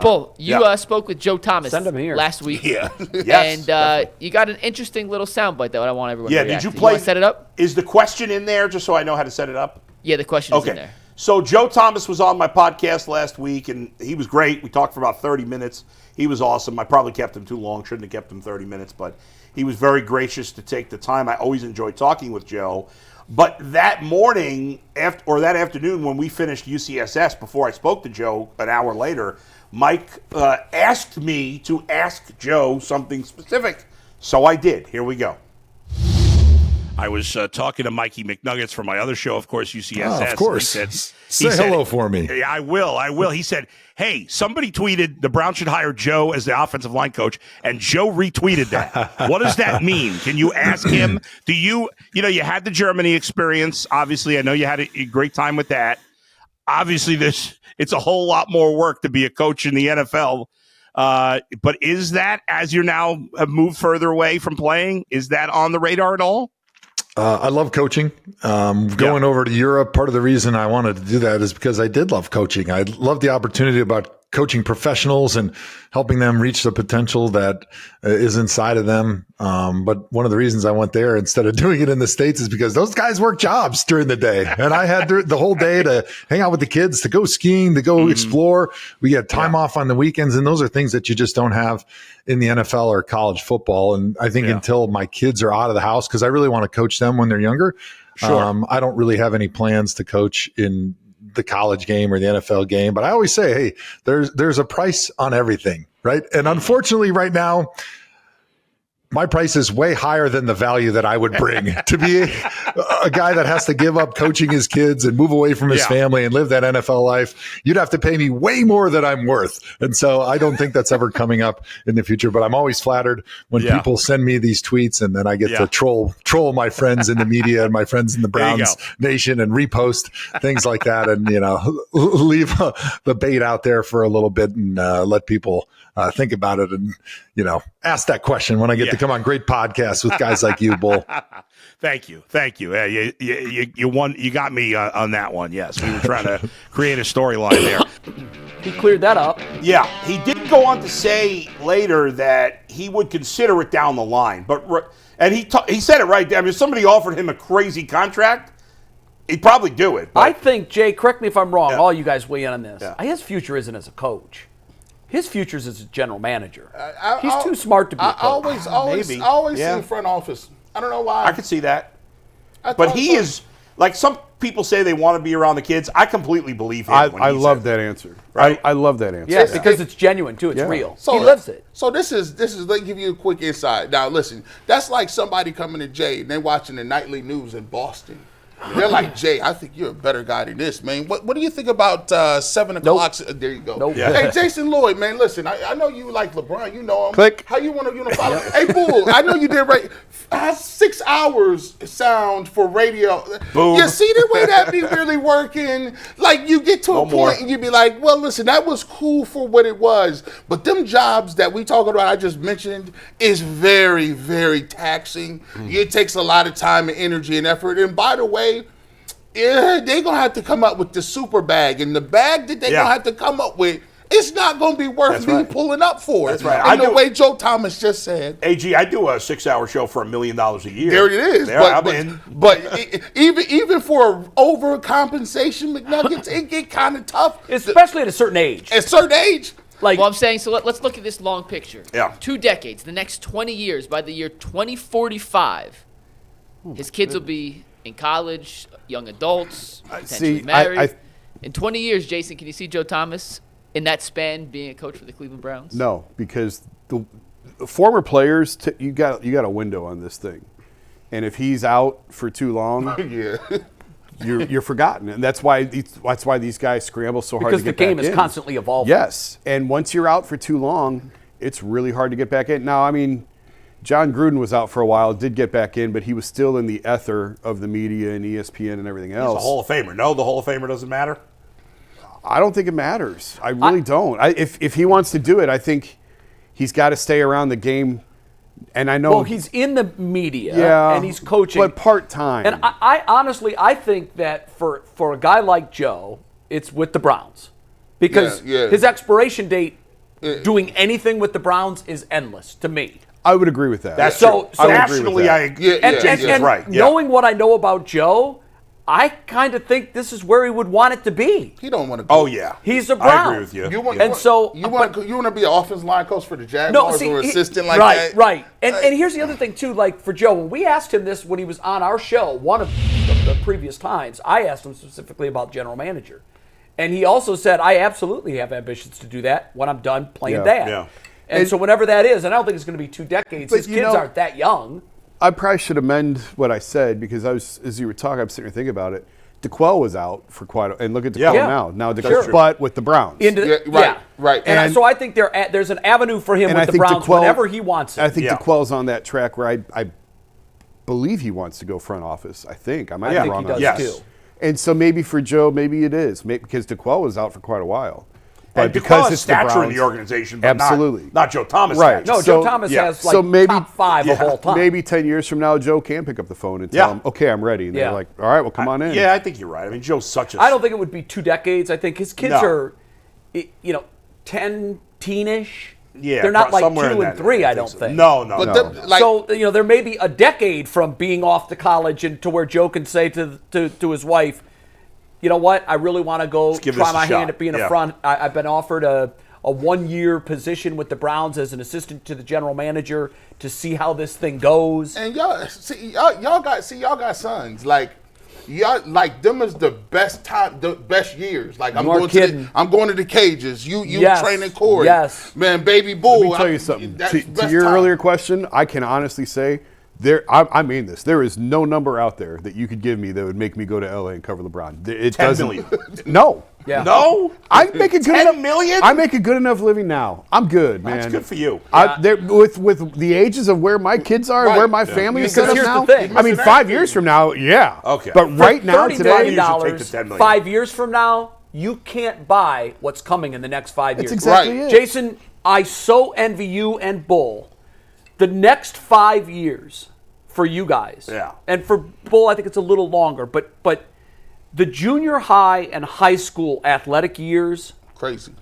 Bull, you spoke with Joe Thomas last week. Yeah. Yes. And you got an interesting little soundbite that I want everyone to react did you to. play? You set it up? Is the question in there just so I know how to set it up? Yeah, the question is in there. So Joe Thomas was on my podcast last week, and he was great. We talked for about 30 minutes. He was awesome. I probably kept him too long. Shouldn't have kept him 30 minutes, but he was very gracious to take the time. I always enjoy talking with Joe. But that morning, that afternoon when we finished UCSS, before I spoke to Joe an hour later, Mike asked me to ask Joe something specific. So I did. Here we go. I was talking to Mikey McNuggets from my other show, of course, UCSS. Oh, of course. Say hello for me. Yeah, I will. He said, hey, somebody tweeted the Browns should hire Joe as the offensive line coach, and Joe retweeted that. What does that mean? Can you ask him? Do you had the Germany experience. Obviously, I know you had a great time with that. Obviously, it's a whole lot more work to be a coach in the NFL. But is that, as you're now have moved further away from playing, is that on the radar at all? I love coaching. Going over to Europe, part of the reason I wanted to do that is because I did love coaching. I love the opportunity about coaching professionals and helping them reach the potential that is inside of them. But one of the reasons I went there instead of doing it in the States is because those guys work jobs during the day. And I had the whole day to hang out with the kids, to go skiing, to go explore. We get time off on the weekends. And those are things that you just don't have in the NFL or college football. And I think until my kids are out of the house, because I really want to coach them when they're younger, I don't really have any plans to coach in the college game or the NFL game. But I always say, hey, there's a price on everything, right? And unfortunately right now, my price is way higher than the value that I would bring to be a guy that has to give up coaching his kids and move away from his family and live that NFL life. You'd have to pay me way more than I'm worth. And so I don't think that's ever coming up in the future, but I'm always flattered when people send me these tweets and then I get to troll my friends in the media and my friends in the Browns Nation and repost things like that. And, leave the bait out there for a little bit and let people think about it and, ask that question when I get to come on great podcasts with guys like you, Bull. Thank you. You won. You got me on that one. Yes, we were trying to create a storyline there. He cleared that up. Yeah, he did go on to say later that he would consider it down the line, and he said it right. I mean, if somebody offered him a crazy contract, he'd probably do it. But I think, Jay, correct me if I'm wrong. All you guys weigh in on this. His future isn't as a coach. His future is as a general manager. He's too smart to be a coach. I always see front office. I don't know why. I could see that. But he is, like some people say they want to be around the kids. I completely believe him. I love that answer. Right? I love that answer. Yes, because it's genuine, too. It's real. So, he lives it. So this is let me give you a quick insight. Now, listen, that's like somebody coming to Jay and they're watching the nightly news in Boston. They're like, Jay, I think you're a better guy than this, man. What do you think about 7 o'clock? There you go. Nope. Hey, Jason Lloyd, man, listen, I know you like LeBron. You know him. Click. How you want to follow? Hey, Bull, I know you did right. 6 hours sound for radio. Boom. You see the way that be really working? Like, you get to a point and you be like, well, listen, that was cool for what it was. But them jobs that we talking about, I just mentioned, is very, very taxing. It takes a lot of time and energy and effort. And by the way, they're going to have to come up with the super bag. And the bag that they're going to have to come up with, it's not going to be worth me pulling up for. That's right. And the way Joe Thomas just said. AG, I do a 6-hour show for $1 million a year. There it is. There, but even for overcompensation, McNuggets, it get kind of tough. Especially at a certain age. At a certain age. Well, I'm saying, so let's look at this long picture. Yeah. 2 decades, the next 20 years, by the year 2045, his kids will be in college, young adults, potentially married. In 20 years, Jason, can you see Joe Thomas in that span being a coach for the Cleveland Browns? No, because the former players, you got a window on this thing, and if he's out for too long, you're forgotten, and that's why these guys scramble so hard to get back in. Because the game is constantly evolving. Yes, and once you're out for too long, it's really hard to get back in. Now, I mean, John Gruden was out for a while, did get back in, but he was still in the ether of the media and ESPN and everything else. He's a Hall of Famer. No, the Hall of Famer doesn't matter? I don't think it matters. I really don't. If he wants to do it, I think he's got to stay around the game. And I know. Well, he's in the media and he's coaching. But part-time. And I honestly, I think that for a guy like Joe, it's with the Browns. Because his expiration date doing anything with the Browns is endless to me. I would agree with that. That's So- true. so- Nationally, I agree. And right. Yeah. knowing what I know about Joe, I kind of think this is where he would want it to be. He don't want to. Oh yeah. He's a Brown. I agree with you. You want, Yeah. you want to be an offensive line coach for the Jaguars or assistant like that? Right. And here's the other thing too. Like for Joe, when we asked him this when he was on our show, one of the previous times, I asked him specifically about general manager, and he also said, "I absolutely have ambitions to do that when I'm done playing dad." Yeah. And so whenever that is, and I don't think it's going to be 2 decades. His kids aren't that young. I probably should amend what I said because as you were talking, I'm sitting here thinking about it. DeQuell was out for quite a, and look at DeQuell now. Now DeQuell, but with the Browns. Right. And so I think there's an avenue for him with the Browns whenever he wants it. I think DeQuell's on that track where I believe he wants to go front office. I think I might be wrong on that. Too. And so maybe for Joe, maybe it is because DeQuell was out for quite a while. But because his stature in the organization, but absolutely not Joe Thomas. Right. No, Joe Thomas has top 5 of all time. Maybe 10 years from now, Joe can pick up the phone and tell him, okay, I'm ready. And they're like, all right, well, come on in. Yeah, I think you're right. I mean, Joe's such a... I don't think it would be 2 decades. I think his kids are, 10, teen-ish. Yeah, they're not like 2 somewhere in and that 3, area, I don't think. No. So, there may be a decade from being off to college and to where Joe can say to his wife, you know what, I really want to go try my hand at being a front. I've been offered a 1-year position with the Browns as an assistant to the general manager to see how this thing goes. And y'all got sons. Like them is the best time, the best years. Like I'm going to the cages. You training Corey. Yes. Man, baby bull. Let me tell you something. To your earlier question, I can honestly say I mean this. There is no number out there that you could give me that would make me go to LA and cover LeBron. It 10 doesn't. million. No. Yeah. No? I make a good 10 enough, million? I make a good enough living now. I'm good, man. That's good for you. With the ages of where my kids are, where my family is set up here's now. the thing. I mean, 5 years from now, yeah. Okay. But right now, $30 today, million, take the $10 million. 5 years from now, you can't buy what's coming in the next 5 years. that's exactly it. Jason, I so envy you and Bull. The next 5 years for you guys. Yeah. And for Bull, I think it's a little longer, but the junior high and high school athletic years crazy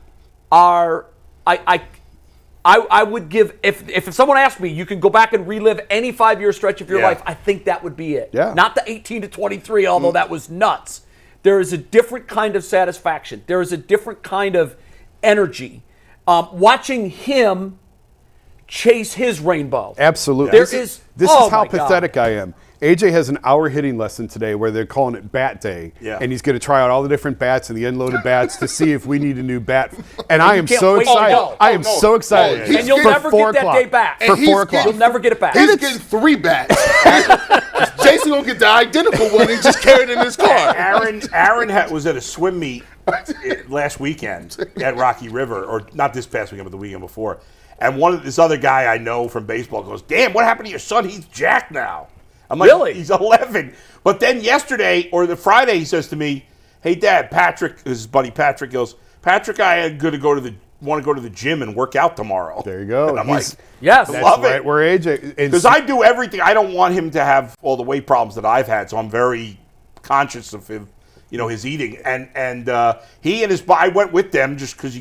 are I would give if someone asked me, you can go back and relive any 5-year stretch of your life, I think that would be it. Yeah. Not the 18 to 23, although that was nuts. There is a different kind of satisfaction. There is a different kind of energy. Watching him chase his rainbow. Absolutely. This is how pathetic I am. AJ has an hour hitting lesson today where they're calling it bat day. Yeah. And he's going to try out all the different bats and the unloaded bats to see if we need a new bat. And I am can't so wait. excited. Oh, no. I am so excited. And you'll For never 4 get that o'clock. day back. For 4 o'clock. You'll never get it back. He's getting 3 bats. Jason gonna get the identical one and just carry it in his car. Aaron was at a swim meet last weekend at Rocky River, or not this past weekend, but the weekend before. And this other guy I know from baseball goes, "Damn, what happened to your son? He's jacked now." I'm like, Really? He's 11. But then yesterday or the Friday, he says to me, "Hey, Dad, Patrick," his buddy Patrick goes, "Patrick, I am going to want to go to the gym and work out tomorrow." There you go. And I'm like, yes, I love right it. where AJ. Because I do everything. I don't want him to have all the weight problems that I've had, so I'm very conscious of him, his eating. And he and I went with them just because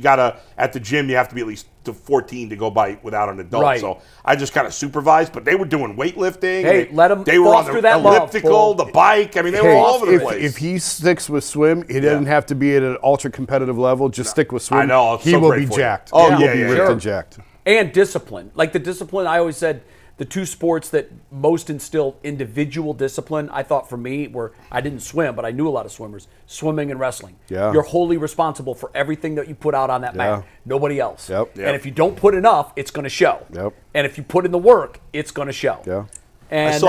at the gym, you have to be at least to 14 to go by without an adult. Right. So I just kind of supervised, but they were doing weightlifting. Hey, let them They were on foster the that love, elliptical, Bull. the bike. I mean, they were all over the place. If he sticks with swim, he doesn't have to be at an ultra competitive level. Just stick with swim. I know. He so will great be for you. jacked. Oh, he yeah, will be yeah, ripped yeah. and jacked. And discipline. Like the discipline, I always said the 2 sports that most instill individual discipline, I thought for me, were I didn't swim, but I knew a lot of swimmers, swimming and wrestling. Yeah. You're wholly responsible for everything that you put out on that mat. Nobody else. Yep. And if you don't put enough, it's going to show. Yep. And if you put in the work, it's going to show. Yeah. And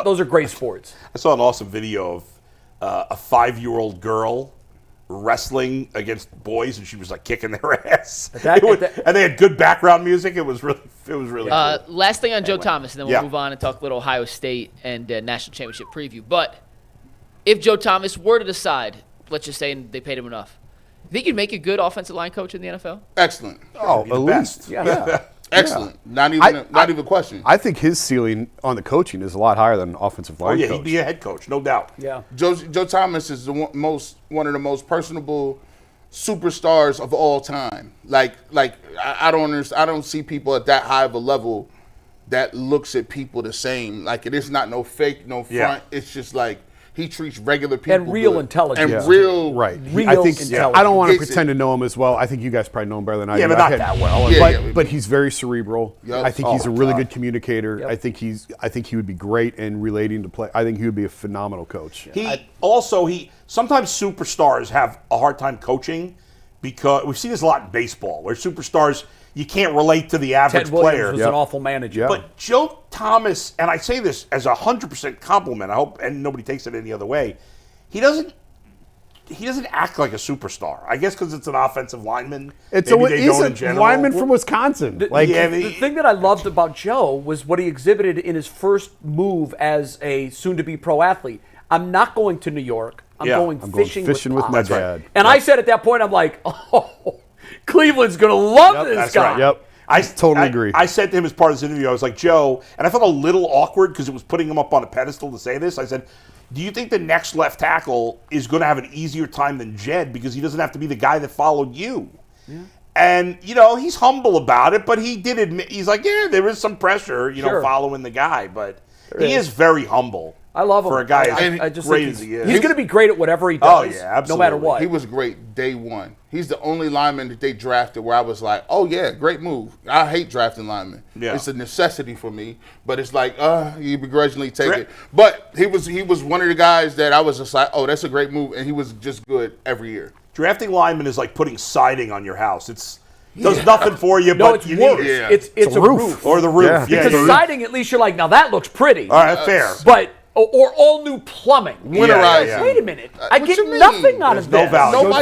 those are great sports. I saw an awesome video of a 5-year-old girl wrestling against boys, and she was like kicking their ass. And they had good background music. It was really cool. Last thing on Joe Thomas, and then we'll Yeah. move on and talk a little Ohio State and national championship preview. But if Joe Thomas were to decide, let's just say they paid him enough, you think you'd make a good offensive line coach in the NFL? Excellent. Oh, the at best. least. Yeah. Excellent. Not even a question. I think his ceiling on the coaching is a lot higher than an offensive line He'd coach. be a head coach, no doubt. Yeah. Joe Thomas is one of the most personable superstars of all time. Like I don't understand. I don't see people at that high of a level that looks at people the same. Like it is not no fake, no front. Yeah. It's just like he treats regular people and real good. intelligence. And real Right. Real I think intelligence. I don't want to It's- pretend to know him as well. I think you guys probably know him better than I do. Yeah, but not that well. But he's very cerebral. Yep. I think he's a really God. good communicator. Yep. I think he would be great in relating to play. I think he would be a phenomenal coach. Sometimes superstars have a hard time coaching because we've seen this a lot in baseball where superstars you can't relate to the average Ted Williams player. was an awful manager. Yeah. But Joe Thomas, and I say this as 100% compliment, I hope, and nobody takes it any other way, he doesn't act like a superstar. I guess because it's an offensive lineman. It's Maybe they don't in a general. lineman from Wisconsin. The thing that I loved about Joe was what he exhibited in his first move as a soon-to-be pro athlete. I'm not going to New York. I'm going fishing with my Pop. dad. And I said at that point, I'm like, oh, Cleveland's going to love this That's guy. right. Yep. I totally agree. I said to him as part of this interview, I was like, Joe, and I felt a little awkward because it was putting him up on a pedestal to say this. I said, do you think the next left tackle is going to have an easier time than Jed because he doesn't have to be the guy that followed you? Yeah. And, he's humble about it, but he did admit, he's like, yeah, there is some pressure, following the guy, but he is very humble. I love him. For a guy I as just great think as he is. He's going to be great at whatever he does. Oh, yeah, absolutely. No matter what. He was great day one. He's the only lineman that they drafted where I was like, oh, yeah, great move. I hate drafting linemen. Yeah. It's a necessity for me. But it's like, you begrudgingly take it. But he was one of the guys that I was just like, oh, that's a great move. And he was just good every year. Drafting linemen is like putting siding on your house. Does nothing for you, No, but it's you worse. need it. It's a roof. Or the roof. Yeah. Because siding, at least you're like, now that looks pretty. All right, fair. But or all new plumbing. Winterized. Yeah. Wait a minute. I What get you mean? nothing out of no this. value. Nobody